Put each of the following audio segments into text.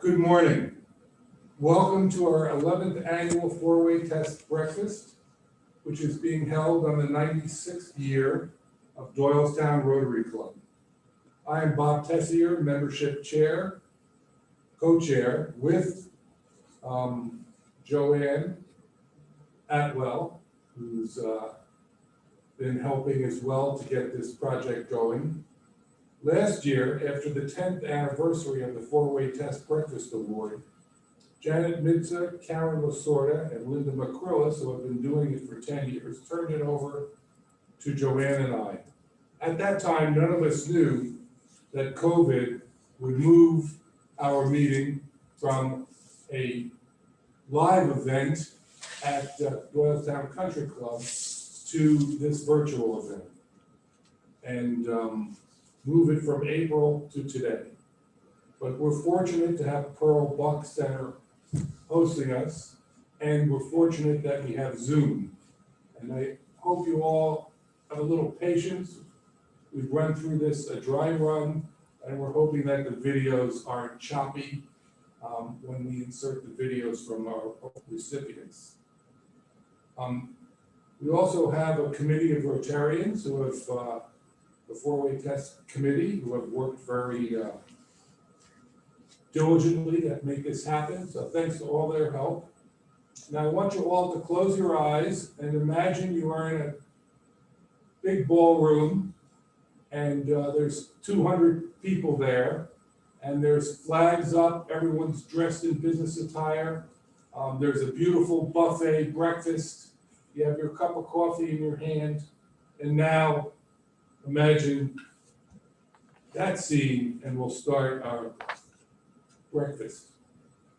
Good morning. Welcome to our 11th annual four-way test breakfast, which is being held on the 96th year of Doylestown Rotary Club. I am Bob Tessier, membership chair, co-chair with Joanne Atwell, who's been helping as well to get this project going. Last year, after the 10th anniversary of the Four-Way Test Breakfast Award, Janet Midza, Karen Lasorda, and Linda McCrillis, who have been doing it for 10 years, turned it over to Joanne and I. At that time, none of us knew that COVID would move our meeting from a live event at Doylestown Country Club to this virtual event, and move it from April to today. But we're fortunate to have Pearl Buck Center hosting us, and we're fortunate that we have Zoom. And I hope you all have a little patience. We've run through this a dry run, and we're hoping that the videos aren't choppy when we insert the videos from our recipients. We also have a committee of Rotarians who have the four-way test committee, who have worked very diligently to make this happen. So thanks to all their help. Now I want you all to close your eyes and imagine you are in a big ballroom, and there's 200 people there, and there's flags up, everyone's dressed in business attire. There's a beautiful buffet breakfast. You have your cup of coffee in your hand, and now imagine that scene, and we'll start our breakfast.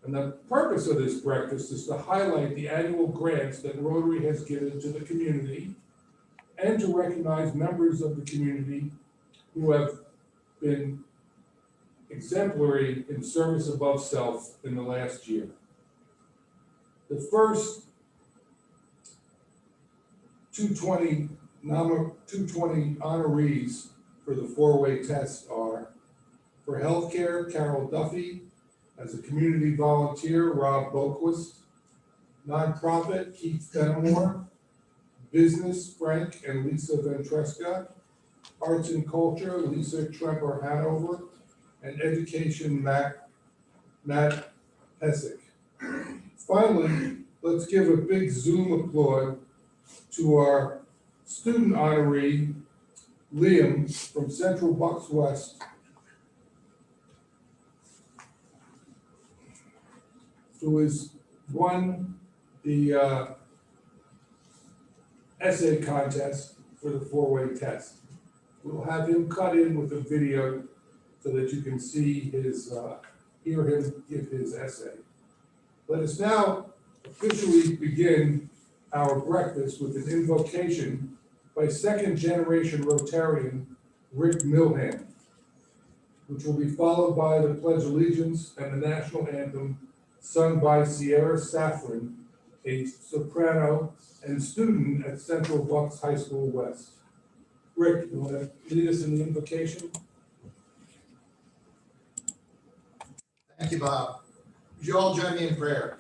And the purpose of this breakfast is to highlight the annual grants that Rotary has given to the community and to recognize members of the community who have been exemplary in service above self in the last year. The first 220 honorees for the four-way test are: for healthcare, Carol Duffy; as a community volunteer, Rob Boquist; nonprofit, Keith Fenimore; business, Frank and Lisa Ventresca; arts and culture, Lisa Tremper Hanover; and education, Matt Hessick. Finally, let's give a big Zoom applaud to our student honoree, Liam from Central Bucks West, who has won the essay contest for the four-way test. We'll have him cut in with a video so that you can see his, hear him give his essay. Let us now officially begin our breakfast with an invocation by second-generation Rotarian Rick Milham, which will be followed by the Pledge of Allegiance and the national anthem sung by Sierra Saffron, a soprano and student at Central Bucks High School West. Rick, you want to lead us in the invocation? Thank you, Bob. Would you all join me in prayer?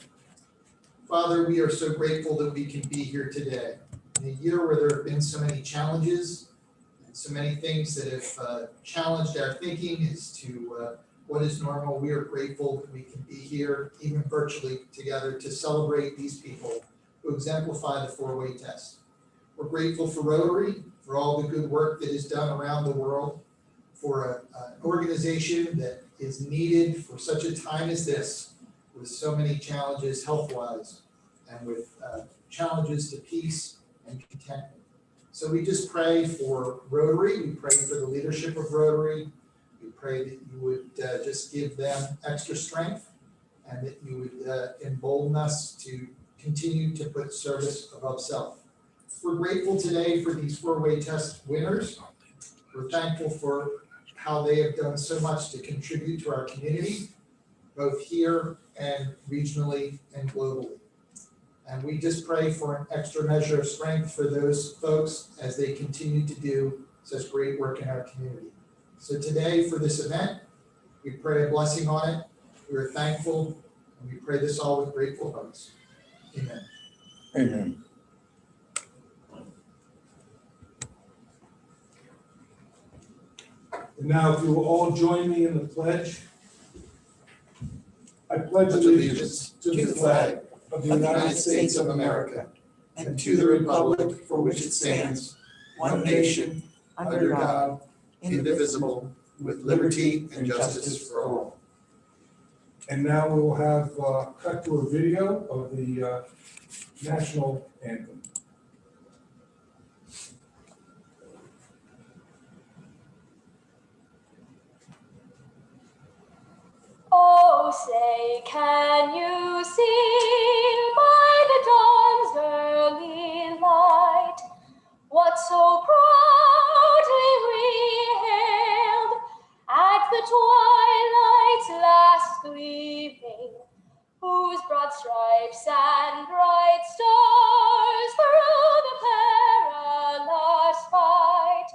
Father, we are so grateful that we can be here today. In a year where there have been so many challenges and so many things that have challenged our thinking as to what is normal, we are grateful that we can be here, even virtually together, to celebrate these people who exemplify the four-way test. We're grateful for Rotary, for all the good work that is done around the world, for an organization that is needed for such a time as this, with so many challenges health-wise and with challenges to peace and contentment. So we just pray for Rotary. We pray for the leadership of Rotary. We pray that you would just give them extra strength, and that you would embolden us to continue to put service above self. We're grateful today for these four-way test winners. We're thankful for how they have done so much to contribute to our community, both here and regionally and globally. And we just pray for an extra measure of strength for those folks as they continue to do such great work in our community. So today, for this event, we pray a blessing on it. We are thankful, and we pray this all with grateful hearts. Amen. Amen. And now, if you will all join me in the pledge. I pledge Allegiance allegiance to the flag of the United States of America, and to the republic for which it stands, one nation, under God, indivisible, with liberty and justice for all. And now we will have cut to a video of the national anthem. Oh, say, can you see by the dawn's early light what so proudly we hailed at the twilight's last gleaming, whose broad stripes and bright stars through the perilous fight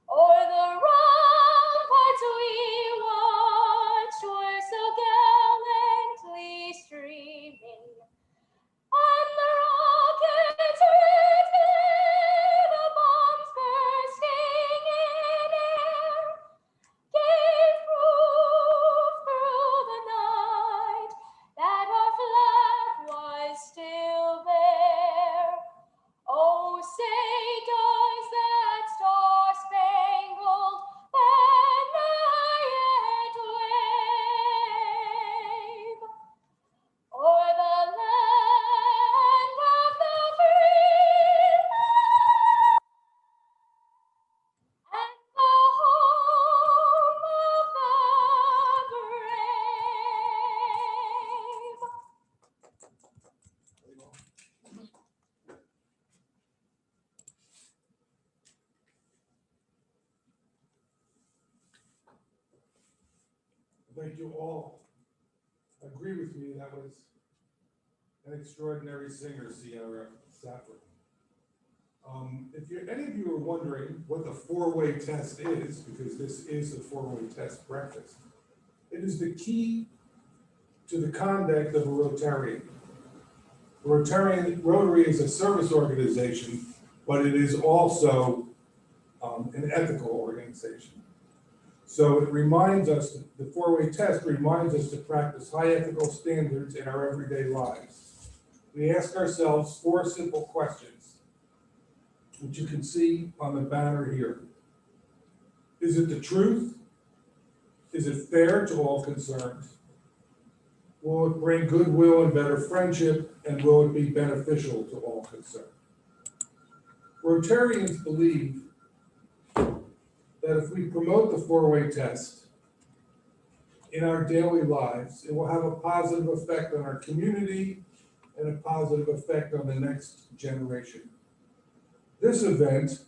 o'er the ramparts we watched were so gallantly streaming, and the rockets' red glare, the bombs bursting in air, gave proof through the night that our flag was still there. Oh, say does that star-spangled banner yet wave o'er the land of the free and the home of the brave? I think you all agree with me that was an extraordinary singer, Sierra Safford. If any of you are wondering what the four-way test is, because this is a four-way test breakfast, it is the key to the conduct of a Rotarian. Rotary is a service organization, but it is also an ethical organization. So it reminds us, the four-way test reminds us to practice high ethical standards in our everyday lives. We ask ourselves four simple questions, which you can see on the banner here. Is it the truth? Is it fair to all concerned? Will it bring goodwill and better friendship? And will it be beneficial to all concerned? Rotarians believe that if we promote the four-way test in our daily lives, it will have a positive effect on our community and a positive effect on the next generation. This event,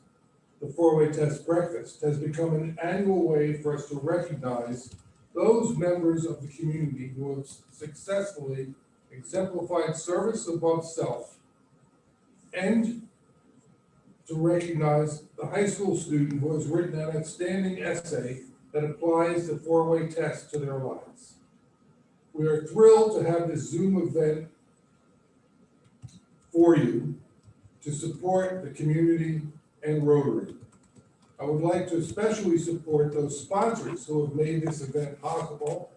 the four-way test breakfast, has become an annual way for us to recognize those members of the community who have successfully exemplified service above self, and to recognize the high school student who has written an outstanding essay that applies the four-way test to their lives. We are thrilled to have this Zoom event for you to support the community and Rotary. I would like to especially support those sponsors who have made this event possible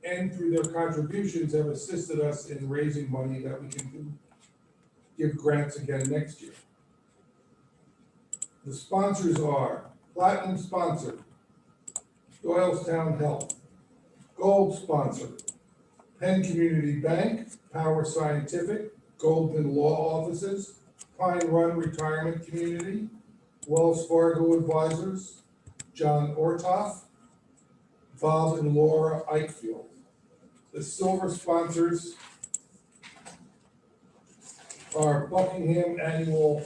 and through their contributions have assisted us in raising money that we can give grants again next year. The sponsors are Platinum sponsor, Doylestown Health. Gold sponsor, Penn Community Bank, Power Scientific, Goldman Law Offices, Pine Run Retirement Community, Wells Fargo Advisors, John Ortoff, Bob and Laura Eichfield. The silver sponsors are Buckingham Annual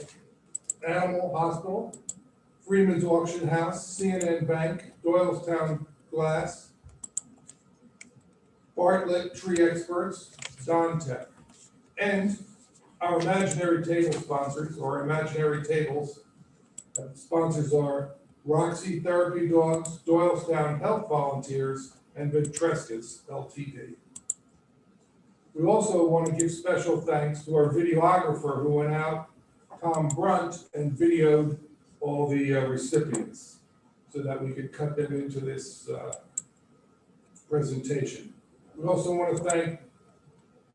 Animal Hospital, Freeman's Auction House, CNN Bank, Doylestown Glass, Bartlett Tree Experts, Dontech, and our imaginary table sponsors, or imaginary tables. Sponsors are Roxy Therapy Dogs, Doylestown Health Volunteers, and Ventrescus Ltd. We also want to give special thanks to our videographer who went out, Tom Brunt, and videoed all the recipients so that we could cut them into this presentation. We also want to thank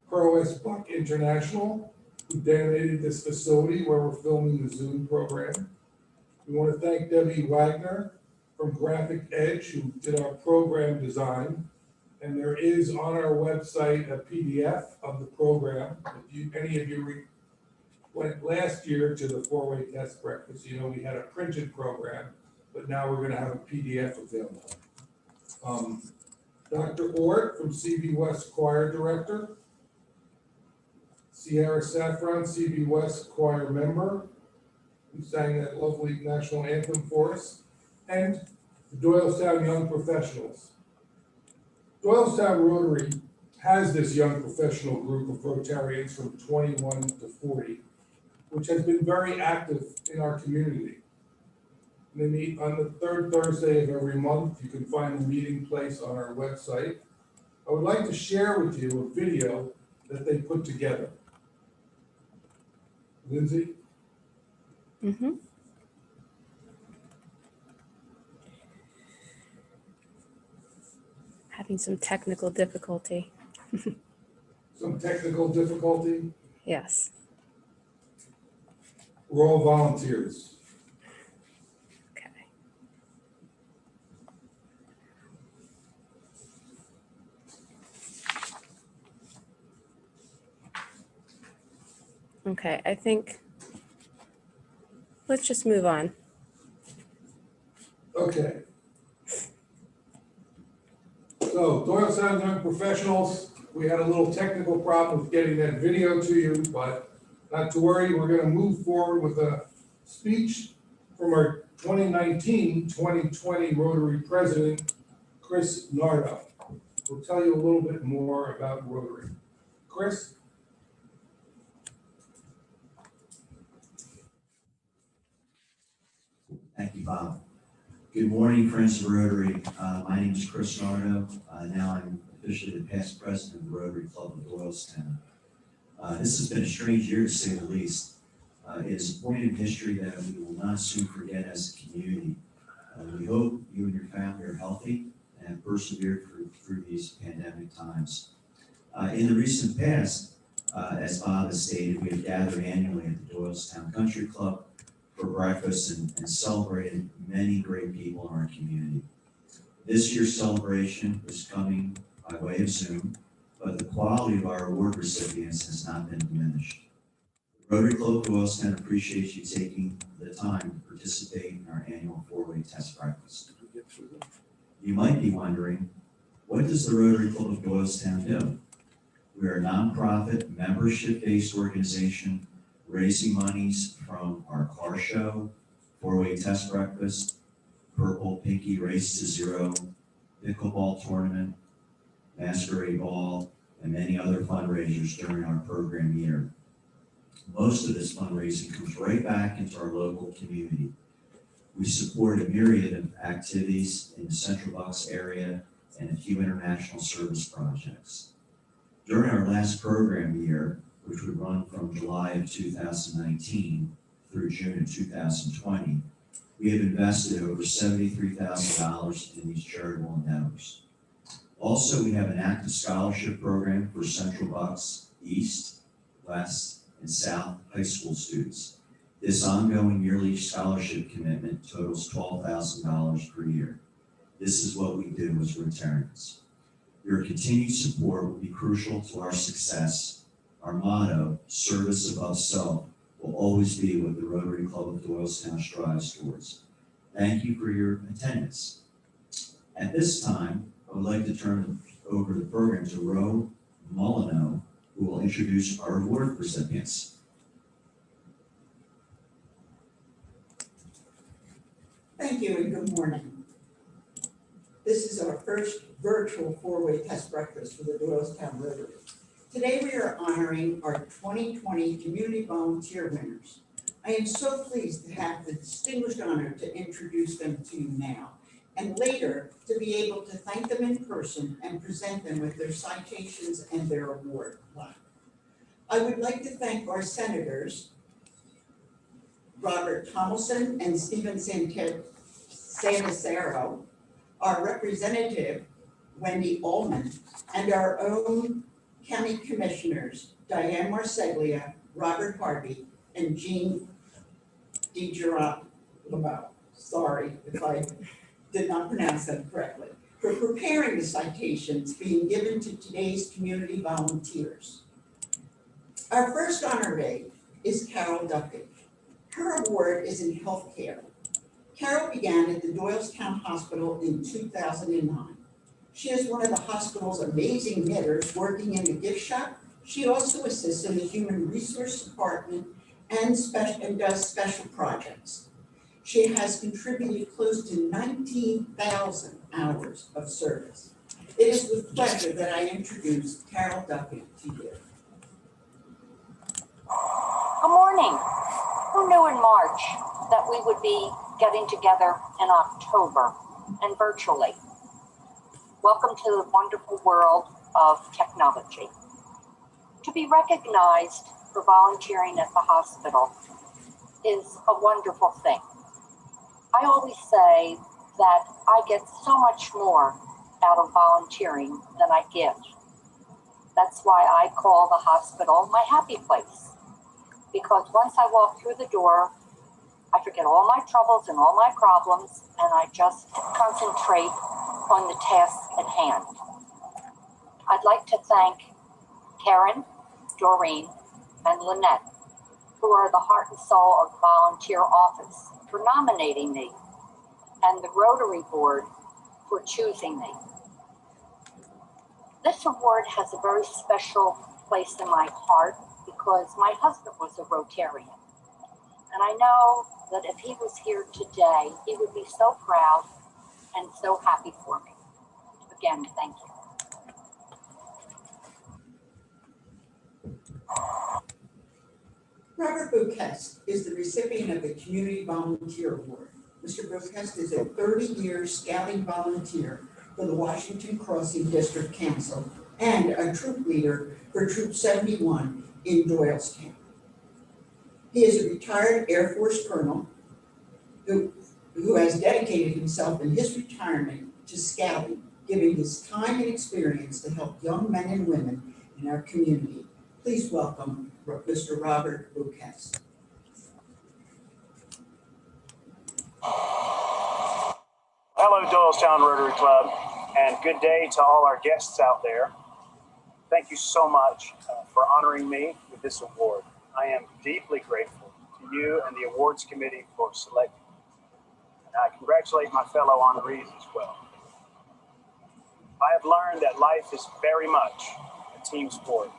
Pearl S. Buck International, who donated this facility where we're filming the Zoom program. We want to thank Debbie Wagner from Graphic Edge, who did our program design. And there is on our website a PDF of the program. If any of you went last year to the four-way test breakfast, you know we had a printed program, but now we're going to have a PDF available. Dr. Ort from CB West Choir Director, Sierra Saffron, CB West Choir Member, who sang that lovely national anthem for us, and the Doylestown Young Professionals. Doylestown Rotary has this young professional group of Rotarians from 21 to 40, which has been very active in our community. They meet on the third Thursday of every month. You can find the meeting place on our website. I would like to share with you a video that they put together. Lindsay? Mm-hmm. Having some technical difficulty. Some technical difficulty? Yes. We're all volunteers. Okay. Okay, I think let's just move on. Okay. So Doylestown Young Professionals, we had a little technical problem with getting that video to you, but not to worry, we're going to move forward with a speech from our 2019-2020 Rotary President, Chris Nardo. We'll tell you a little bit more about Rotary. Chris? Thank you, Bob. Good morning, friends of Rotary. My name is Chris Nardo. Now I'm officially the past president of the Rotary Club of Doylestown. This has been a strange year, to say the least. It is a point in history that we will not soon forget as a community. We hope you and your family are healthy and have persevered through these pandemic times. In the recent past, as Bob has stated, we have gathered annually at the Doylestown Country Club for breakfast and celebrated many great people in our community. This year's celebration is coming by way of Zoom, but the quality of our award recipients has not been diminished. The Rotary Club of Doylestown appreciates you taking the time to participate in our annual four-way test breakfast. You might be wondering, what does the Rotary Club of Doylestown do? We are a nonprofit, membership-based organization raising monies from our car show, four-way test breakfast, Purple Pinky Race to Zero, pickleball tournament, masquerade ball, and many other fundraisers during our program year. Most of this fundraising comes right back into our local community. We support a myriad of activities in the Central Bucks area and a few international service projects. During our last program year, which would run from July of 2019 through June of 2020, we have invested over $73,000 in these charitable endeavors. Also, we have an active scholarship program for Central Bucks East, West, and South high school students. This ongoing yearly scholarship commitment totals $12,000 per year. This is what we do as Rotarians. Your continued support will be crucial to our success. Our motto, service above self, will always be what the Rotary Club of Doylestown strives towards. Thank you for your attendance. At this time, I would like to turn over the program to Ro Molyneux, who will introduce our award recipients. Thank you and good morning. This is our first virtual four-way test breakfast for the Doylestown Rotary. Today we are honoring our 2020 Community Volunteer winners. I am so pleased to have the distinguished honor to introduce them to you now. and later to be able to thank them in person and present them with their citations and their award plaque. I would like to thank our senators, Robert Thomason and Stephen Santicero, our representative, Wendy Ullman, and our own county commissioners, Diane Marseglia, Robert Harvey, and Jean DiGirolamo. Sorry if I did not pronounce that correctly, for preparing the citations being given to today's community volunteers. Our first honoree is Carol Duffy. Her award is in healthcare. Carol began at the Doylestown Hospital in 2009. She is one of the hospital's amazing knitters working in the gift shop. She also assists in the human resource department and does special projects. She has contributed close to 19,000 hours of service. It is with pleasure that I introduce Carol Duffy to you. Good morning. Who knew in March that we would be getting together in October and virtually? Welcome to the wonderful world of technology. To be recognized for volunteering at the hospital is a wonderful thing. I always say that I get so much more out of volunteering than I give. That's why I call the hospital my happy place. Because once I walk through the door, I forget all my troubles and all my problems, and I just concentrate on the task at hand. I'd like to thank Karen, Doreen, and Lynette, who are the heart and soul of the volunteer office, for nominating me, and the Rotary Board for choosing me. This award has a very special place in my heart because my husband was a Rotarian. And I know that if he was here today, he would be so proud and so happy for me. Again, thank you. Robert Bouquest is the recipient of the Community Volunteer Award. Mr. Bouquest is a 30-year scouting volunteer for the Washington Crossing District Council and a troop leader for Troop 71 in Doylestown. He is a retired Air Force colonel who has dedicated himself in his retirement to scouting, giving his time and experience to help young men and women in our community. Please welcome Mr. Robert Bouquest. Hello, Doylestown Rotary Club, and good day to all our guests out there. Thank you so much for honoring me with this award. I am deeply grateful to you and the awards committee for selecting me. And I congratulate my fellow honorees as well. I have learned that life is very much a team sport.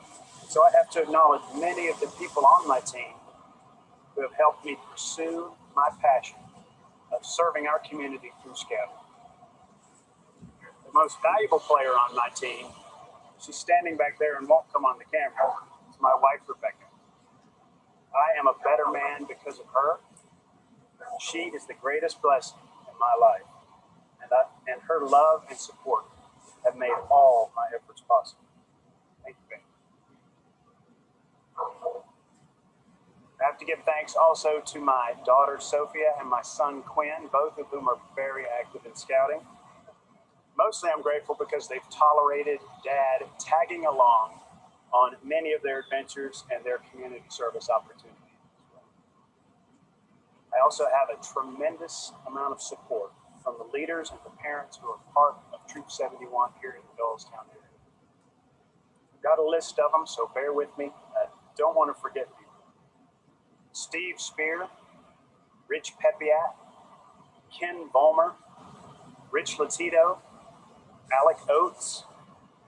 So I have to acknowledge many of the people on my team who have helped me pursue my passion of serving our community through scouting. The most valuable player on my team, she's standing back there and won't come on the camera, is my wife, Rebecca. I am a better man because of her. She is the greatest blessing in my life, and her love and support have made all my efforts possible. Thank you, babe. I have to give thanks also to my daughter Sophia and my son Quinn, both of whom are very active in scouting. Mostly I'm grateful because they've tolerated Dad tagging along on many of their adventures and their community service opportunities. I also have a tremendous amount of support from the leaders and the parents who are part of Troop 71 here in the Doylestown area. I've got a list of them, so bear with me. I don't want to forget people. Steve Spear, Rich Pepiat, Ken Vollmer, Rich Latito, Alec Oates,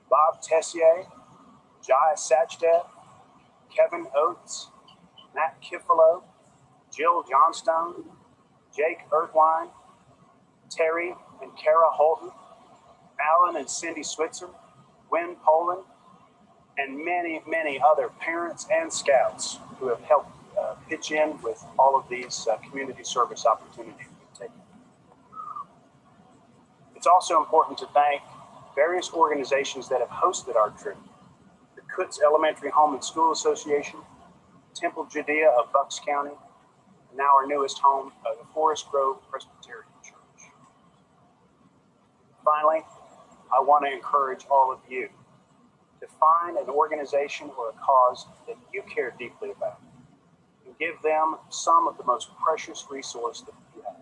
Bob Tessier, Jai Sachdev, Kevin Oates, Matt Kiffalo, Jill Johnstone, Jake Ertwine, Terry and Kara Holton, Alan and Cindy Switzer, Wynn Poland, and many, many other parents and scouts who have helped pitch in with all of these community service opportunities we've taken. It's also important to thank various organizations that have hosted our trip. The Kutz Elementary Home and School Association, Temple Judea of Bucks County, and now our newest home, the Forest Grove Presbyterian Church. Finally, I want to encourage all of you to find an organization or a cause that you care deeply about and give them some of the most precious resource that you have,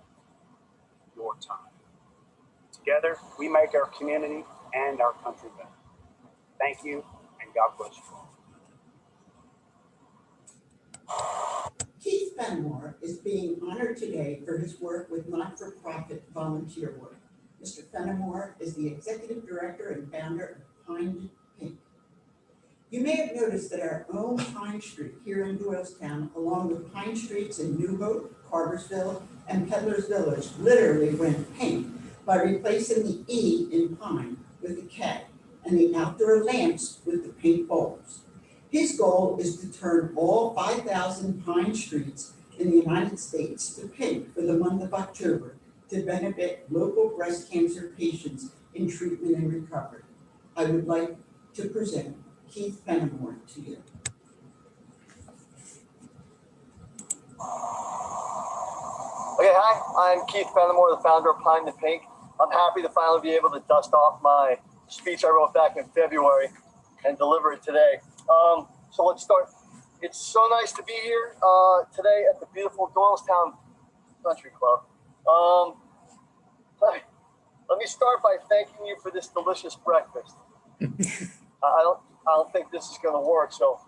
your time. Together, we make our community and our country better. Thank you, and God bless you all. Keith Fenimore is being honored today for his work with not-for-profit volunteer work. Mr. Fenimore is the Executive Director and founder of Pine Pink. You may have noticed that our own Pine Street here in Doylestown, along with Pine Streets in New Hope, Cartersville, and Peddler's Village, literally went pink by replacing the E in Pine with a K and the outdoor lamps with the pink bulbs. His goal is to turn all 5,000 Pine Streets in the United States to pink for the month of October to benefit local breast cancer patients in treatment and recovery. I would like to present Keith Fenimore to you. Okay, hi, I'm Keith Fenimore, the founder of Pine to Pink. I'm happy to finally be able to dust off my speech I wrote back in February and deliver it today. So let's start. It's so nice to be here today at the beautiful Doylestown Country Club. Let me start by thanking you for this delicious breakfast. I don't think this is going to work, so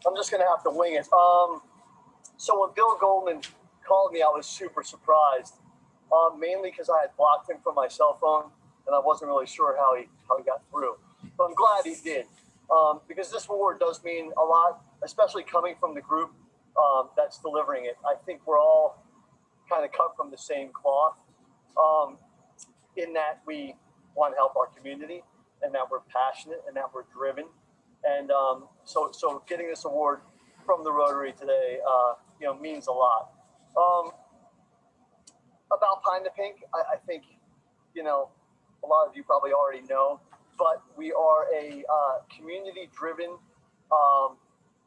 I'm just going to have to wing it. So when Bill Goldman called me, I was super surprised, mainly because I had blocked him from my cell phone, and I wasn't really sure how he got through. But I'm glad he did, because this award does mean a lot, especially coming from the group that's delivering it. I think we're all kind of cut from the same cloth, in that we want to help our community, and that we're passionate, and that we're driven. And so getting this award from the Rotary today, means a lot. About Pine to Pink, I think, a lot of you probably already know, but we are a community-driven,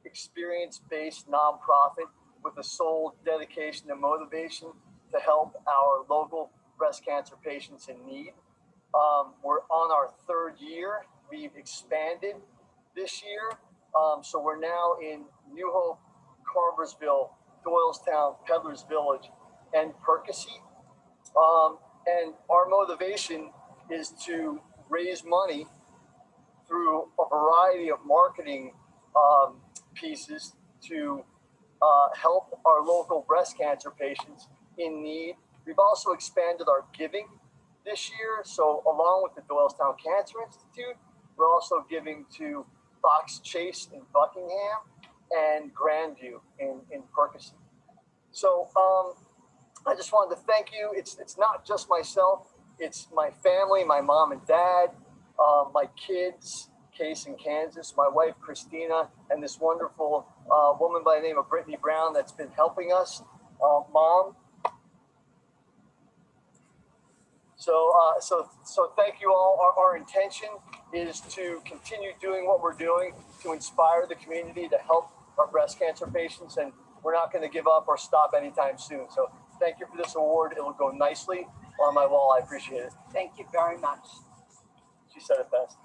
experience-based nonprofit with a sole dedication and motivation to help our local breast cancer patients in need. We're on our third year. We've expanded this year. So we're now in New Hope, Cartersville, Doylestown, Peddler's Village, and Percy. And our motivation is to raise money through a variety of marketing pieces to help our local breast cancer patients in need. We've also expanded our giving this year. So along with the Doylestown Cancer Institute, we're also giving to Fox Chase in Buckingham and Grandview in Percy. So I just wanted to thank you. It's not just myself, it's my family, my mom and dad, my kids, Case in Kansas, my wife Christina, and this wonderful woman by the name of Brittany Brown that's been helping us. Mom. So thank you all. Our intention is to continue doing what we're doing to inspire the community to help our breast cancer patients, and we're not going to give up or stop anytime soon. So thank you for this award. It will go nicely on my wall. I appreciate it. Thank you very much. She said it best.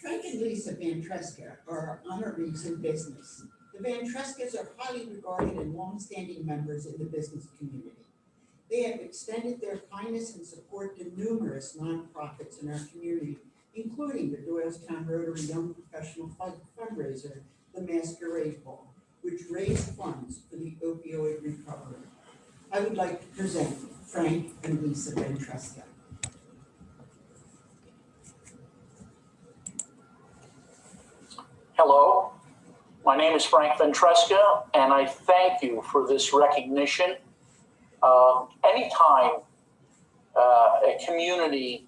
Frank and Lisa Van Treska are honorees in business. The Van Treskas are highly regarded and longstanding members in the business community. They have extended their kindness and support to numerous nonprofits in our community, including the Doylestown Rotary Young Professional Fundraiser, the Masquerade Ball, which raised funds for the opioid recovery. I would like to present Frank and Lisa Van Treska. Hello, my name is Frank Ventresca, and I thank you for this recognition. Anytime a community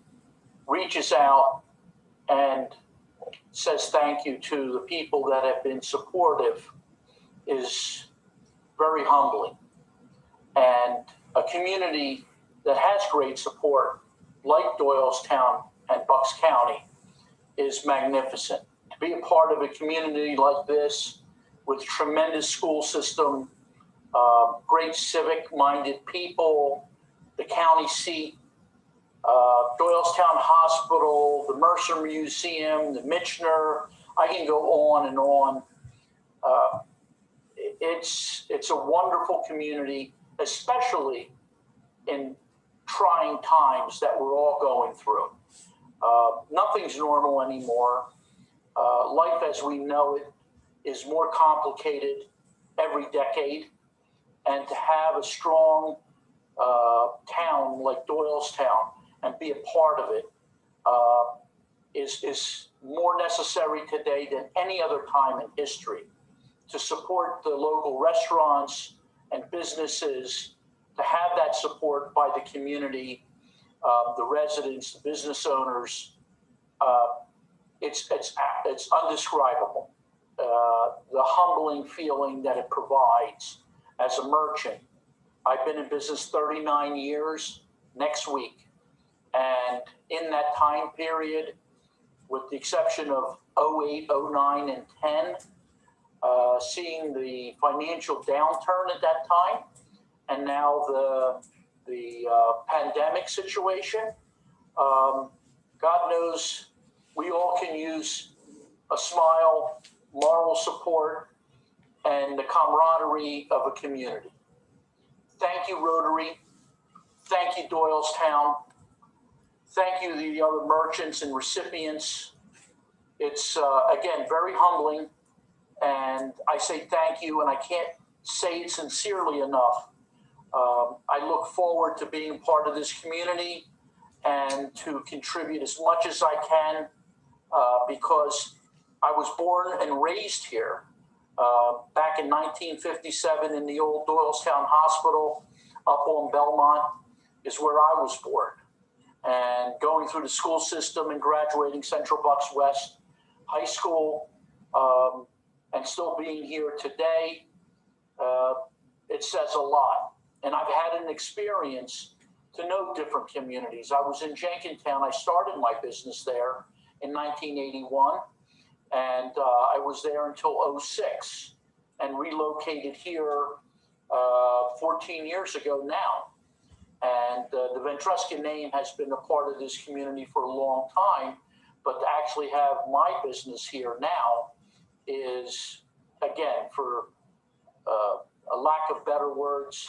reaches out and says thank you to the people that have been supportive is very humbling. And a community that has great support, like Doylestown and Bucks County, is magnificent. To be a part of a community like this with tremendous school system, great civic-minded people, the county seat, Doylestown Hospital, the Mercer Museum, the Michener, I can go on and on. It's a wonderful community, especially in trying times that we're all going through. Nothing's normal anymore. Life as we know it is more complicated every decade. And to have a strong town like Doylestown and be a part of it is more necessary today than any other time in history, to support the local restaurants and businesses, to have that support by the community, the residents, the business owners. It's undescribable. The humbling feeling that it provides as a merchant. I've been in business 39 years next week. And in that time period, with the exception of 08, 09, and 10, seeing the financial downturn at that time, and now the pandemic situation, God knows we all can use a smile, moral support, and the camaraderie of a community. Thank you, Rotary. Thank you, Doylestown. Thank you to the other merchants and recipients. It's, again, very humbling. And I say thank you, and I can't say it sincerely enough. I look forward to being part of this community and to contribute as much as I can because I was born and raised here. Back in 1957 in the old Doylestown Hospital up on Belmont is where I was born. And going through the school system and graduating Central Bucks West High School and still being here today, it says a lot. And I've had an experience to know different communities. I was in Jenkintown. I started my business there in 1981. And I was there until 06 and relocated here 14 years ago now. And the Ventruska name has been a part of this community for a long time, but to actually have my business here now is, again, for a lack of better words,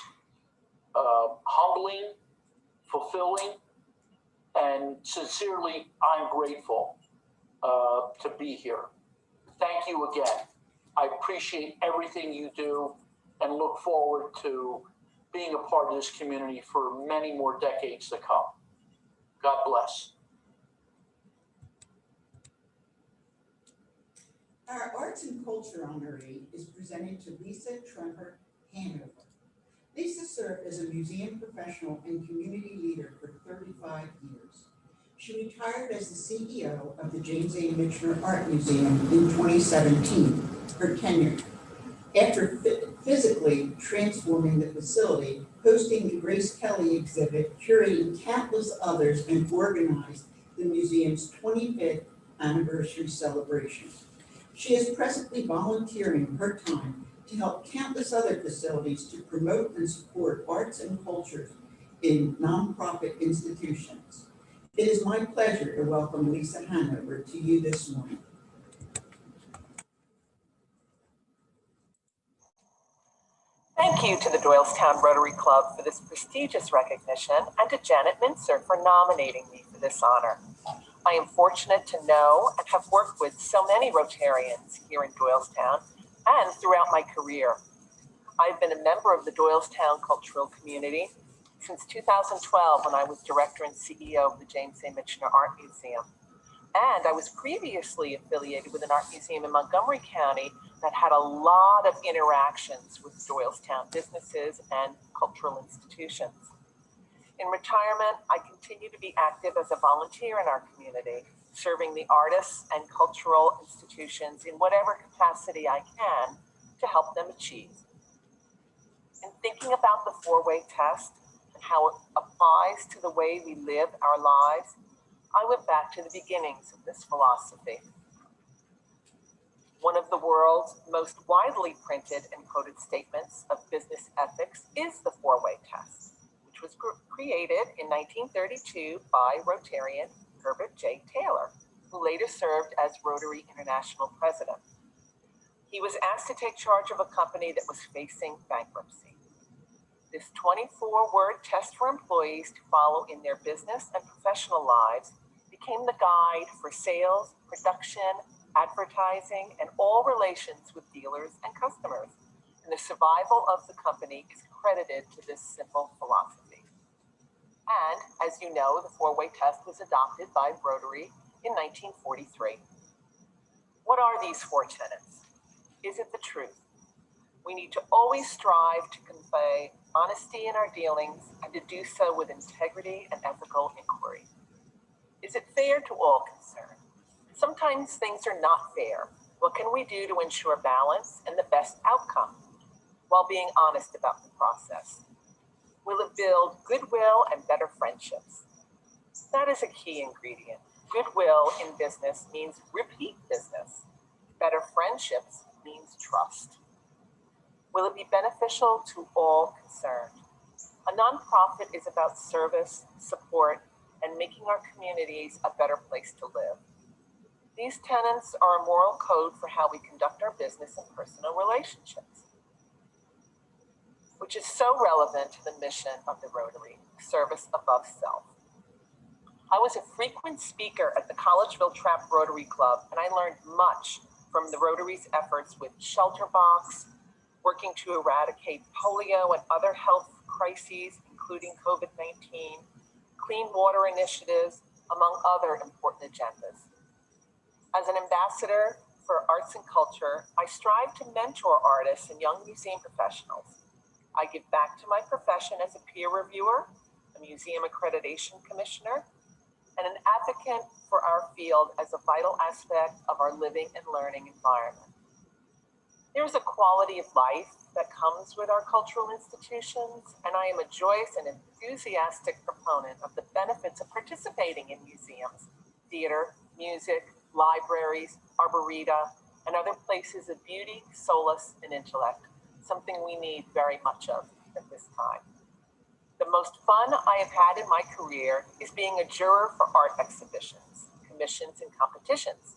humbling, fulfilling, and sincerely, I'm grateful to be here. Thank you again. I appreciate everything you do and look forward to being a part of this community for many more decades to come. God bless. Our Arts and Culture honoree is presented to Lisa Tremper Hanover. Lisa served as a museum professional and community leader for 35 years. She retired as the CEO of the James A. Michener Art Museum in 2017, her tenure. After physically transforming the facility, hosting the Grace Kelly exhibit, curating countless others, and organized the museum's 25th anniversary celebration. She is presently volunteering her time to help countless other facilities to promote and support arts and culture in nonprofit institutions. It is my pleasure to welcome Lisa Hanover to you this morning. Thank you to the Doylestown Rotary Club for this prestigious recognition and to Janet Mincer for nominating me for this honor. I am fortunate to know and have worked with so many Rotarians here in Doylestown and throughout my career. I've been a member of the Doylestown cultural community since 2012 when I was director and CEO of the James A. Michener Art Museum. And I was previously affiliated with an art museum in Montgomery County that had a lot of interactions with Doylestown businesses and cultural institutions. In retirement, I continue to be active as a volunteer in our community, serving the artists and cultural institutions in whatever capacity I can to help them achieve. In thinking about the four-way test and how it applies to the way we live our lives, I went back to the beginnings of this philosophy. One of the world's most widely printed and quoted statements of business ethics is the four-way test, which was created in 1932 by Rotarian Herbert J. Taylor, who later served as Rotary International President. He was asked to take charge of a company that was facing bankruptcy. This 24-word test for employees to follow in their business and professional lives became the guide for sales, production, advertising, and all relations with dealers and customers. And the survival of the company is credited to this simple philosophy. And as you know, the four-way test was adopted by Rotary in 1943. What are these four tenets? Is it the truth? We need to always strive to convey honesty in our dealings and to do so with integrity and ethical inquiry. Is it fair to all concerned? Sometimes things are not fair. What can we do to ensure balance and the best outcome while being honest about the process? Will it build goodwill and better friendships? That is a key ingredient. Goodwill in business means repeat business. Better friendships means trust. Will it be beneficial to all concerned? A nonprofit is about service, support, and making our communities a better place to live. These tenets are a moral code for how we conduct our business and personal relationships, which is so relevant to the mission of the Rotary, service above self. I was a frequent speaker at the Collegeville Trap Rotary Club, and I learned much from the Rotary's efforts with Shelter Box, working to eradicate polio and other health crises, including COVID-19, clean water initiatives, among other important agendas. As an ambassador for arts and culture, I strive to mentor artists and young museum professionals. I give back to my profession as a peer reviewer, a museum accreditation commissioner, and an advocate for our field as a vital aspect of our living and learning environment. There's a quality of life that comes with our cultural institutions, and I am a joyous and enthusiastic proponent of the benefits of participating in museums, theater, music, libraries, arboreta, and other places of beauty, solace, and intellect, something we need very much of at this time. The most fun I have had in my career is being a juror for art exhibitions, commissions, and competitions.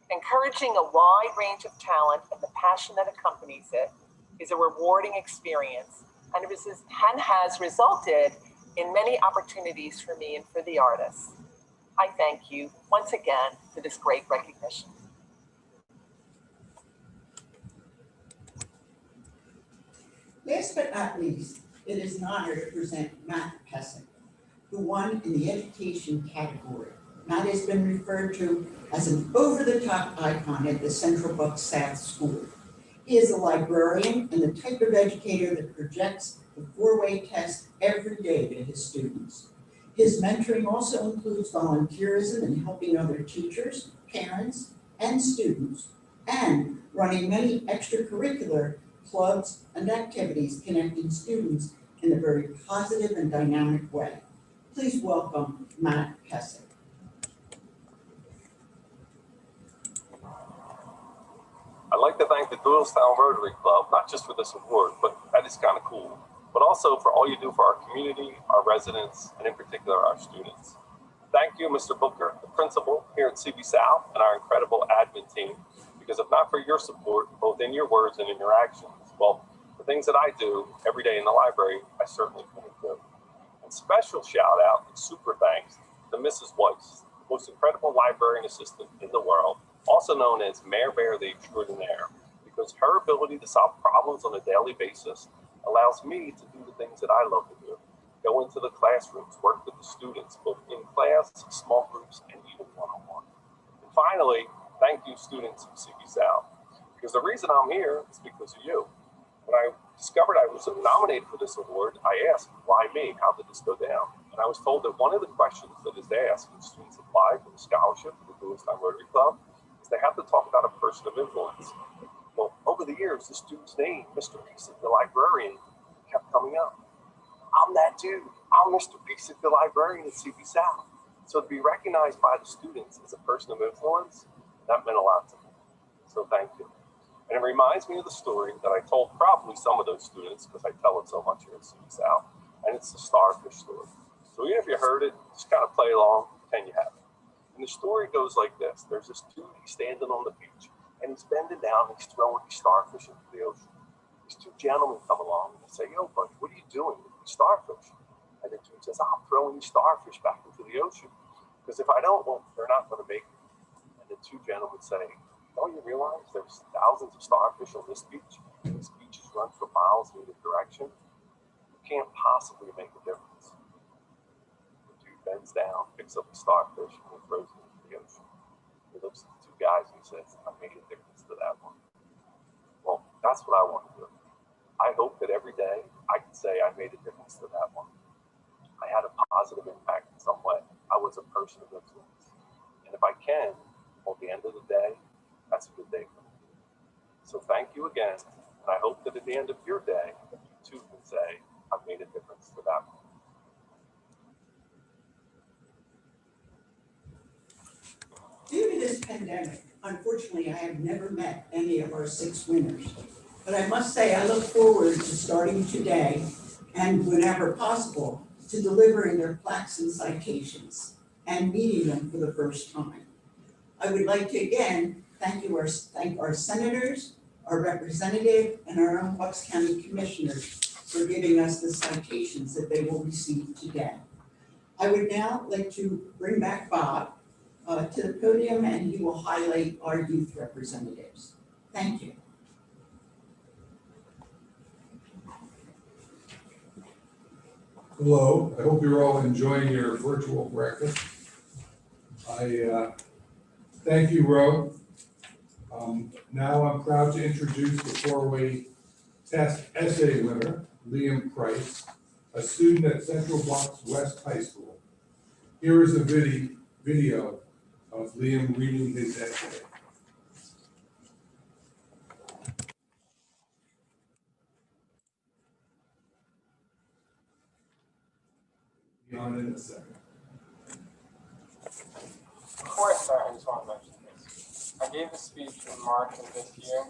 Encouraging a wide range of talent and the passion that accompanies it is a rewarding experience, and has resulted in many opportunities for me and for the artists. I thank you once again for this great recognition. Last but not least, it is an honor to present Matt Pesic, who won in the education category. Matt has been referred to as an over-the-top icon at the Central Bucks South School. He is a librarian and the type of educator that projects the four-way test every day to his students. His mentoring also includes volunteerism and helping other teachers, parents, and students, and running many extracurricular clubs and activities connecting students in a very positive and dynamic way. Please welcome Matt Pesic. I'd like to thank the Doylestown Rotary Club, not just for this award, but that is kind of cool, but also for all you do for our community, our residents, and in particular, our students. Thank you, Mr. Booker, the principal here at CB South, and our incredible admin team, because if not for your support, both in your words and in your actions, well, the things that I do every day in the library, I certainly couldn't do. And special shout out and super thanks to Mrs. Weiss, the most incredible librarian assistant in the world, also known as Mayor Bear the Extraordinaire, because her ability to solve problems on a daily basis allows me to do the things that I love to do. Go into the classrooms, work with the students, both in class, small groups, and even one-on-one. And finally, thank you, students of CB South, because the reason I'm here is because of you. When I discovered I was nominated for this award, I asked, why me? How did this go down? And I was told that one of the questions that is asked when students apply for the scholarship for the Doylestown Rotary Club is they have to talk about a person of influence. Well, over the years, the student's name, Mr. Pesic, the librarian, kept coming up. I'm that dude. I'm Mr. Beeson, the librarian at CB South. So to be recognized by the students as a person of influence, that meant a lot to me. So thank you. And it reminds me of the story that I told probably some of those students, because I tell it so much here at CB South, and it's the starfish story. So even if you heard it, just kind of play along, pretend you have it. And the story goes like this. There's this dude, he's standing on the beach, and he's bending down, and he's throwing these starfish into the ocean. These two gentlemen come along and say, yo, buddy, what are you doing with these starfish? And the dude says, I'm throwing these starfish back into the ocean. Because if I don't, well, they're not going to make it. And the two gentlemen say, don't you realize there's thousands of starfish on this beach? And these beaches run for miles in either direction. You can't possibly make a difference. The dude bends down, picks up a starfish, and he throws it into the ocean. He looks at the two guys and he says, I made a difference to that one. Well, that's what I want to do. I hope that every day I can say I made a difference to that one. I had a positive impact in some way. I was a person of influence. And if I can, at the end of the day, that's a good day for me. So thank you again. And I hope that at the end of your day, you too can say, I've made a difference to that one. Due to this pandemic, unfortunately, I have never met any of our 6 winners. But I must say, I look forward to starting today and whenever possible to delivering their plaques and citations and meeting them for the first time. I would like to again thank our senators, our representative, and our own Bucks County commissioners for giving us the citations that they will receive today. I would now like to bring back Bob to the podium, and he will highlight our youth representatives. Thank you. Hello, I hope you're all enjoying your virtual breakfast. I thank you, Ro. Now I'm proud to introduce the four-way test essay winner, Liam Price, a student at Central Bronx West High School. Here is a video of Liam reading his essay. Be on in a second. Before I start, I just want to mention this. I gave a speech in March of this year,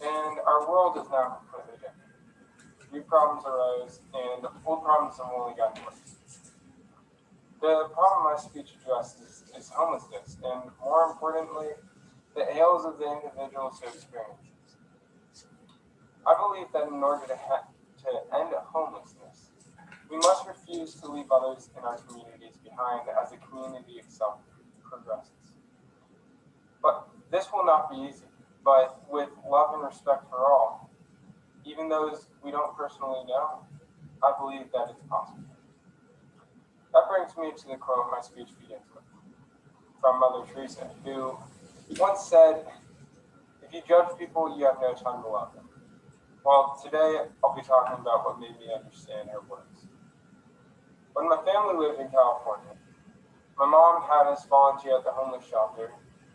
and our world is now completely different. New problems arose, and old problems have only gotten worse. The problem my speech addresses is homelessness, and more importantly, the ails of the individuals who experience it. I believe that in order to end homelessness, we must refuse to leave others in our communities behind as the community itself progresses. But this will not be easy, but with love and respect for all, even those we don't personally know, I believe that it's possible. That brings me to the quote my speech begins with, from Mother Teresa, who once said, if you judge people, you have no time to love them. Well, today I'll be talking about what made me understand her words. When my family lived in California, my mom had us volunteer at the homeless shelter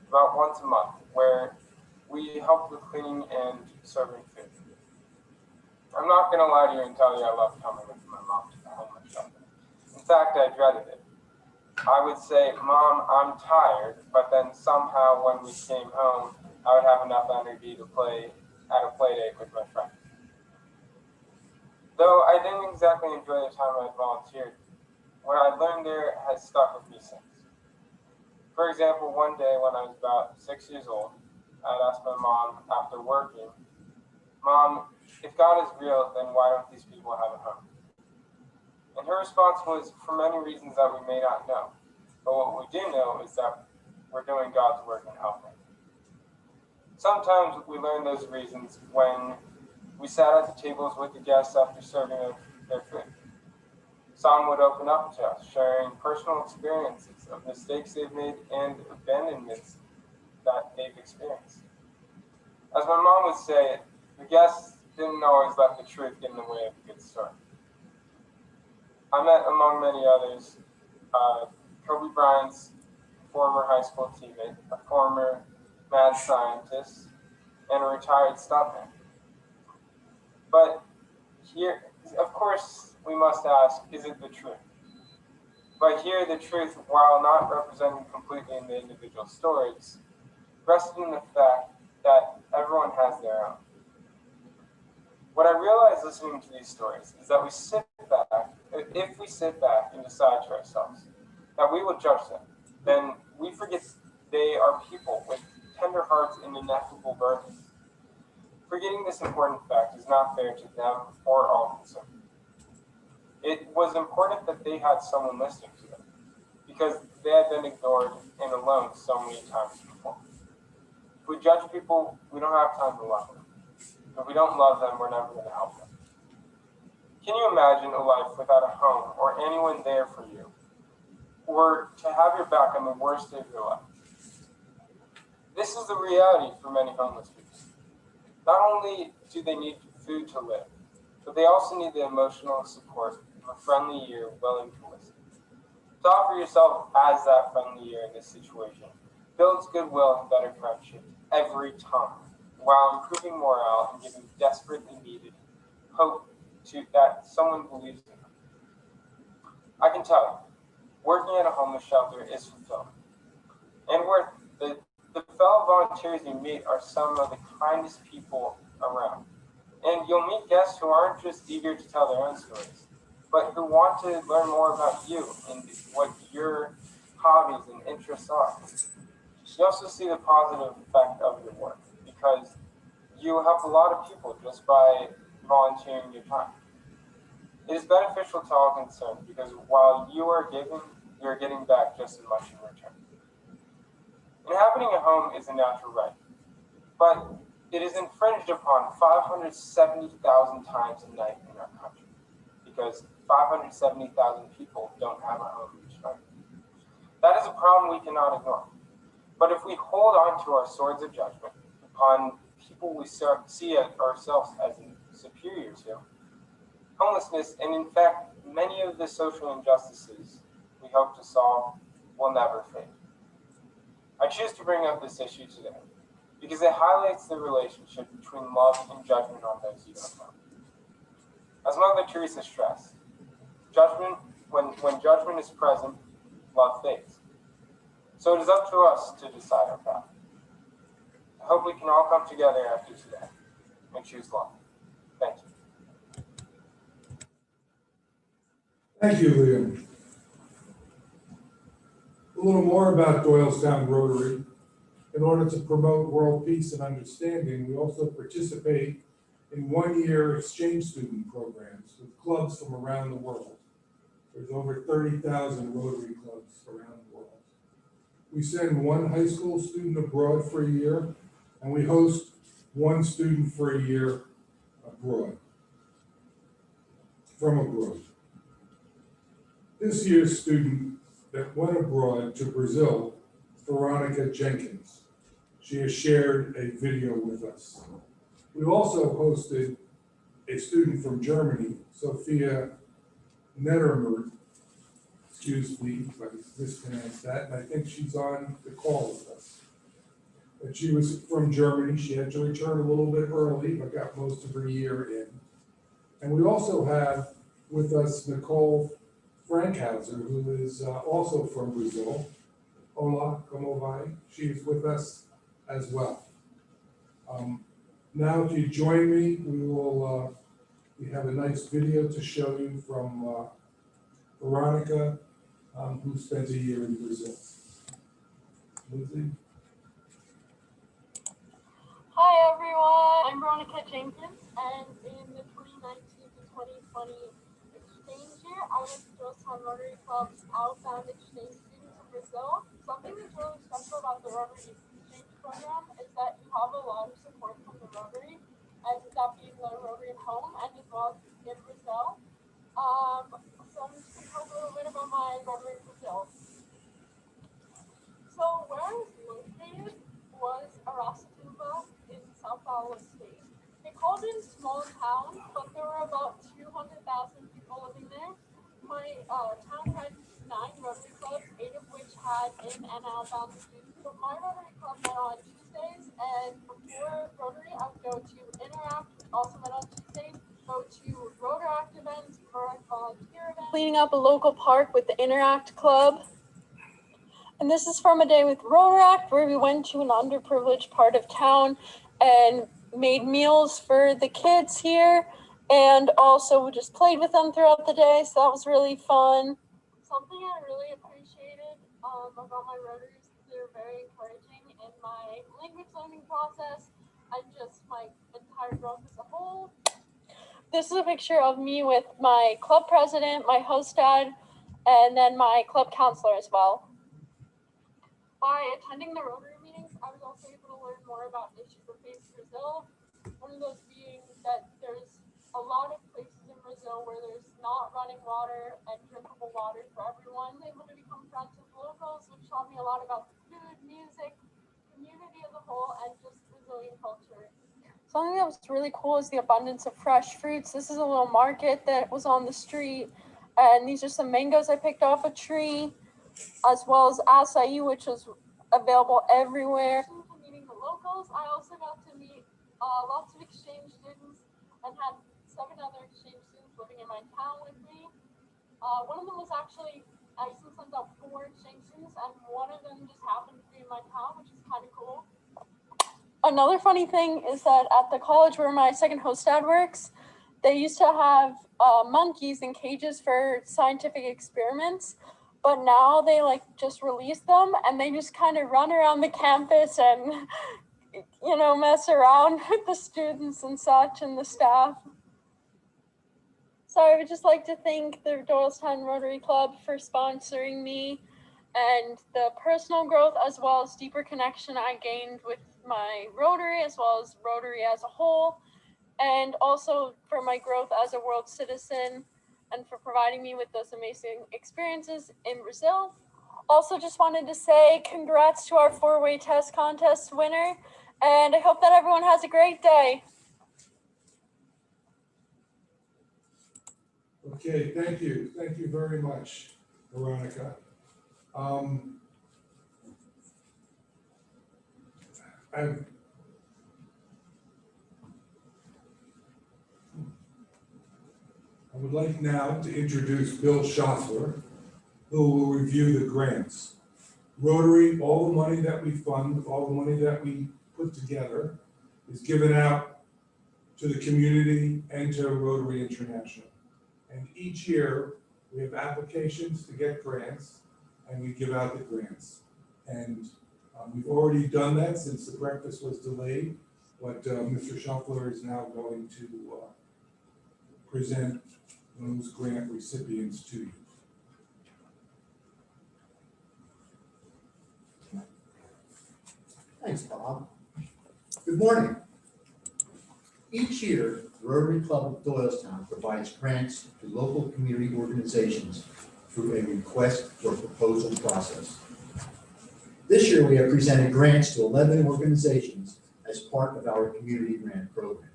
about once a month, where we helped with cleaning and serving food. I'm not going to lie to you and tell you I loved coming with my mom to the homeless shelter. In fact, I dreaded it. I would say, Mom, I'm tired, but then somehow when we came home, I would have enough energy to play at a play date with my friends. Though I didn't exactly enjoy the time I volunteered, what I learned there has stuck with me since. For example, one day when I was about 6 years old, I'd asked my mom after working, Mom, if God is real, then why don't these people have a home? And her response was, for many reasons that we may not know. But what we do know is that we're doing God's work in helping. Sometimes we learn those reasons when we sat at the tables with the guests after serving their food. Some would open up to us, sharing personal experiences of mistakes they've made and abandonments that they've experienced. As my mom would say, the guests didn't always let the truth get in the way of a good story. I met, among many others, Kobe Bryant's former high school teammate, a former mad scientist, and a retired stuntman. But here, of course, we must ask, is it the truth? But here the truth, while not represented completely in the individual stories, rested in the fact that everyone has their own. What I realized listening to these stories is that if we sit back and decide to ourselves that we will judge them, then we forget they are people with tender hearts and ineffable burdens. Forgetting this important fact is not fair to them or all concerned. It was important that they had someone listening to them, because they had been ignored and alone so many times before. If we judge people, we don't have time to love them. If we don't love them, we're never going to help them. Can you imagine a life without a home or anyone there for you, or to have your back on the worst day of your life? This is the reality for many homeless people. Not only do they need food to live, but they also need the emotional support of a friendly ear willing to listen. To offer yourself as that friendly ear in this situation builds goodwill and better friendship every time, while improving morale and giving desperately needed hope that someone believes in them. I can tell you, working at a homeless shelter is fulfilling and worth it. The fellow volunteers you meet are some of the kindest people around. And you'll meet guests who aren't just eager to tell their own stories, but who want to learn more about you and what your hobbies and interests are. You also see the positive effect of your work, because you help a lot of people just by volunteering your time. It is beneficial to all concerned, because while you are giving, you are getting back just as much in return. Inhabiting a home is a natural right, but it is infringed upon 570,000 times a night in our country, because 570,000 people don't have a home each night. That is a problem we cannot ignore. But if we hold on to our swords of judgment upon people we see ourselves as superior to, homelessness, and in fact many of the social injustices we hope to solve, will never fade. I choose to bring up this issue today because it highlights the relationship between love and judgment on those you don't know. As Mother Teresa stressed, when judgment is present, love fades. So it is up to us to decide our path. I hope we can all come together after today and choose love. Thank you. Thank you, Liam. A little more about Doylestown Rotary. In order to promote world peace and understanding, we also participate in one-year exchange student programs with clubs from around the world. There's over 30,000 Rotary clubs around the world. We send one high school student abroad for a year, and we host one student for a year from abroad. This year's student that went abroad to Brazil, Veronica Jenkins. She has shared a video with us. We also hosted a student from Germany, Sophia Nettermer. Excuse me if I mispronounced that, and I think she's on the call with us. But she was from Germany. She had to return a little bit early, but got most of her year in. And we also have with us Nicole Frankhauser, who is also from Brazil. Hola, como vai? She is with us as well. Now, if you join me, we have a nice video to show you from Veronica, who spent a year in Brazil. Lindsay? Hi everyone, I'm Veronica Jenkins, and in the 2019 to 2020 exchange year, I was Doylestown Rotary Club's outbound exchange student to Brazil. Something that's really special about the Rotary exchange program is that you have a lot of support from the Rotary, and that being the Rotary at home and as well as in Brazil. So I'm just going to talk a little bit about my Rotary in Brazil. So where I was located was Aracatuba in Sao Paulo State. They called it a small town, but there were about 200,000 people living there. My town had 9 Rotary clubs, 8 of which had in and outbound students. So my Rotary club met on Tuesdays, and before Rotary, I would go to Interact, which also met on Tuesdays, go to Rotaract events, volunteer events, cleaning up a local park with the Interact Club. And this is from a day with Rotaract where we went to an underprivileged part of town and made meals for the kids here, and also we just played with them throughout the day, so that was really fun. Something I really appreciated about my Rotaries, they're very encouraging in my language learning process and just my entire growth as a whole. This is a picture of me with my club president, my host dad, and then my club counselor as well. By attending the Rotary meetings, I was also able to learn more about issues that face Brazil. One of those being that there's a lot of places in Brazil where there's not running water and drinkable water for everyone. I was able to become friends with locals, which taught me a lot about the food, music, community as a whole, and just Brazilian culture. Something that was really cool is the abundance of fresh fruits. This is a little market that was on the street, and these are some mangoes I picked off a tree, as well as acai, which was available everywhere. Meeting the locals, I also got to meet lots of exchange students and had 7 other exchange students living in my town with me. One of them was actually, I sent out 4 exchange students, and one of them just happened to be in my town, which is kind of cool. Another funny thing is that at the college where my second host dad works, they used to have monkeys in cages for scientific experiments, but now they just release them and they just kind of run around the campus and mess around with the students and such and the staff. So I would just like to thank the Doylestown Rotary Club for sponsoring me and the personal growth as well as deeper connection I gained with my Rotary as well as Rotary as a whole, and also for my growth as a world citizen and for providing me with those amazing experiences in Brazil. Also just wanted to say congrats to our 4-way test contest winner, and I hope that everyone has a great day. Okay, thank you. Thank you very much, Veronica. I would like now to introduce Bill Schaffler, who will review the grants. Rotary, all the money that we fund, all the money that we put together is given out to the community and to Rotary International. And each year we have applications to get grants and we give out the grants. And we've already done that since the breakfast was delayed, but Mr. Schaffler is now going to present those grant recipients to you. Thanks, Bob. Good morning. Each year, the Rotary Club of Doylestown provides grants to local community organizations through a request for proposal process. This year, we have presented grants to 11 organizations as part of our community grant program.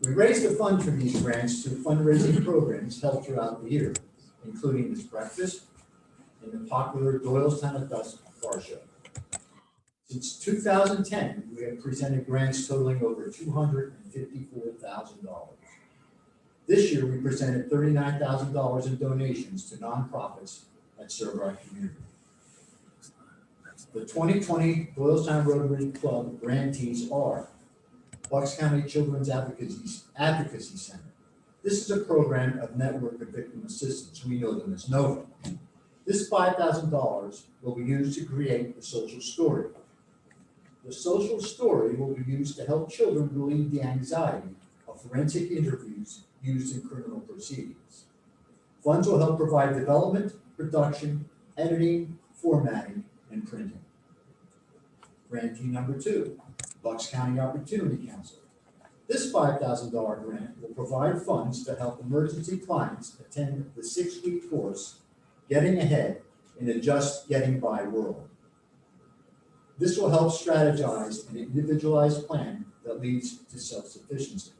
We raise the funds for these grants through fundraising programs held throughout the year, including this breakfast and the popular Doylestown at Dusk car show. Since 2010, we have presented grants totaling over $254,000. This year, we presented $39,000 in donations to nonprofits that serve our community. The 2020 Doylestown Rotary Club grantees are Bucks County Children's Advocacy Center. This is a program of Network of Victim Assistance. We know them as NOVA. This $5,000 will be used to create the social story. The social story will be used to help children relieve the anxiety of forensic interviews used in criminal proceedings. Funds will help provide development, production, editing, formatting, and printing. Grantee number 2, Bucks County Opportunity Council. This $5,000 grant will provide funds to help emergency clients attend the 6-week course, Getting Ahead in a Just Getting By World. This will help strategize an individualized plan that leads to self-sufficiency.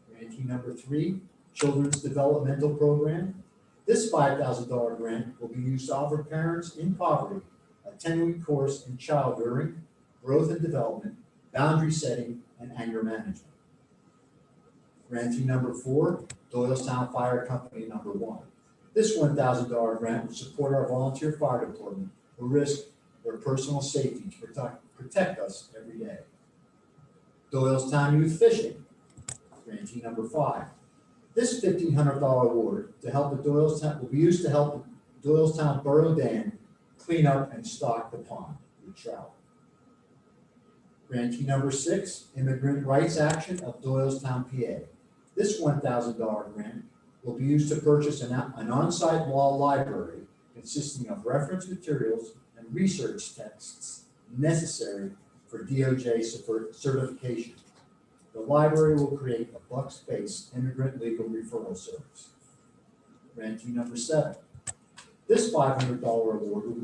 Grantee number 3, Children's Developmental Program. This $5,000 grant will be used to offer parents in poverty a 10-week course in child rearing, growth and development, boundary setting, and anger management. Grantee number 4, Doylestown Fire Company number 1. This $1,000 grant will support our volunteer fire department who risk their personal safety to protect us every day. Doylestown Youth Fishing, grantee number 5. This $1,500 award to help the Doylestown will be used to help the Doylestown Borough Dam clean up and stock the pond with trout. Grantee number 6, Immigrant Rights Action of Doylestown, PA. This $1,000 grant will be used to purchase an on-site law library consisting of reference materials and research texts necessary for DOJ certification. The library will create a Bucks-based immigrant legal referral service. Grantee number 7. This $500 award will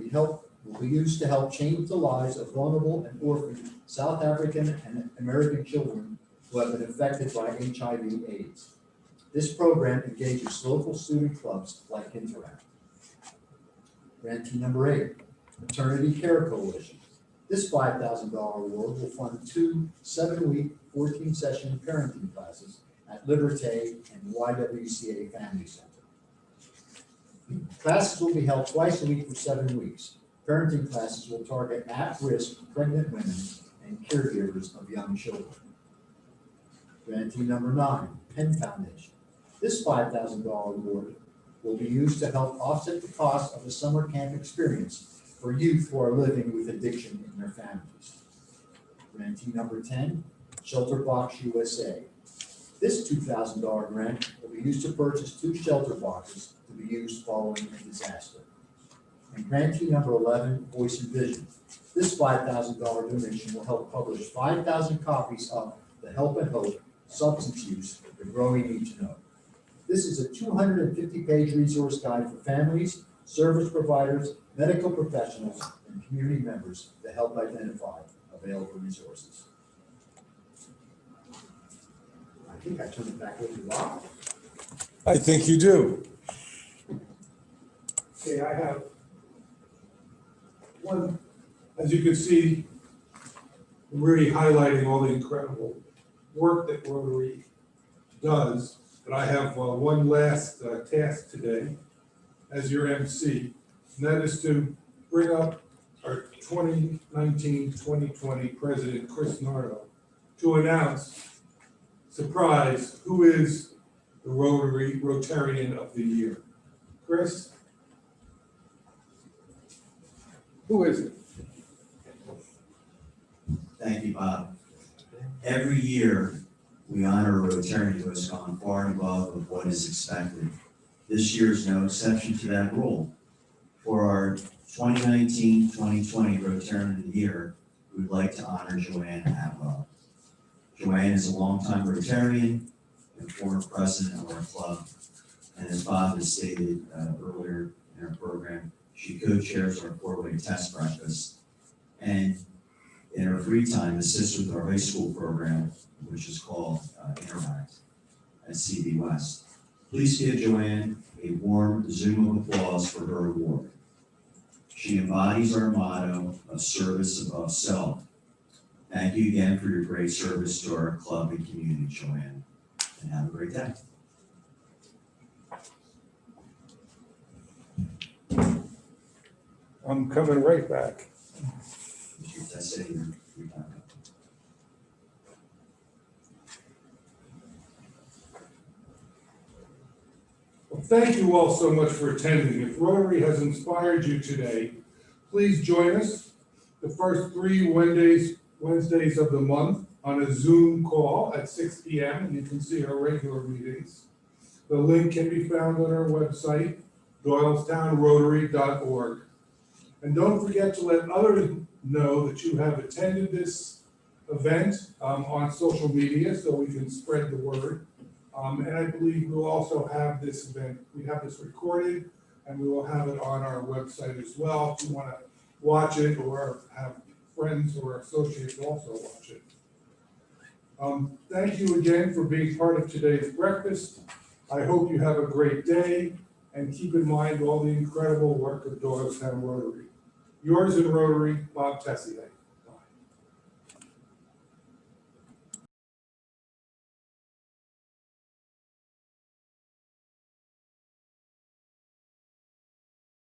be used to help change the lives of vulnerable and orphaned South African and American children who have been affected by HIV/AIDS. This program engages local student clubs like Interact. Grantee number 8, Maternity Care Coalition. This $5,000 award will fund 2 7-week, 14-session parenting classes at Liberté and YWCA Family Center. Classes will be held twice a week for 7 weeks. Parenting classes will target at-risk pregnant women and caregivers of young children. Grantee number 9, Penn Foundation. This $5,000 award will be used to help offset the cost of the summer camp experience for youth who are living with addiction in their families. Grantee number 10, Shelter Box USA. This $2,000 grant will be used to purchase 2 shelter boxes to be used following a disaster. And grantee number 11, Voice and Vision. This $5,000 donation will help publish 5,000 copies of The Help and Hope, Substance Use, The Growing Need to Know. This is a 250-page resource guide for families, service providers, medical professionals, and community members to help identify available resources. I think I turned it back over to Bob. I think you do. Okay, I have one, as you can see, really highlighting all the incredible work that Rotary does. But I have one last task today as your MC, and that is to bring up our 2019-2020 President Chris Nardo to announce, surprise, who is the Rotarian of the Year. Chris? Who is it? Thank you, Bob. Every year, we honor a Rotarian who has gone far and above of what is expected. This year is no exception to that rule. For our 2019-2020 Rotarian of the Year, we would like to honor Joanne Atwell. Joanne is a longtime Rotarian and former president of our club. And as Bob has stated earlier in our program, she co-chairs our 4-way test breakfast. And in her free time, assists with our high school program, which is called Interact at CB West. Please give Joanne a warm Zoom of applause for her award. She embodies our motto of service above self. Thank you again for your great service to our club and community, Joanne, and have a great day. I'm coming right back. That's it. You're done. Well, thank you all so much for attending. If Rotary has inspired you today, please join us the first 3 Wednesdays of the month on a Zoom call at 6 p.m. and you can see our regular meetings. The link can be found on our website, doylestownrotary.org. And don't forget to let others know that you have attended this event on social media so we can spread the word. And I believe we'll also have this event, we have this recorded and we will have it on our website as well if you want to watch it or have friends or associates also watch it. Thank you again for being part of today's breakfast. I hope you have a great day and keep in mind all the incredible work of Doylestown Rotary. Yours in Rotary, Bob Tessier.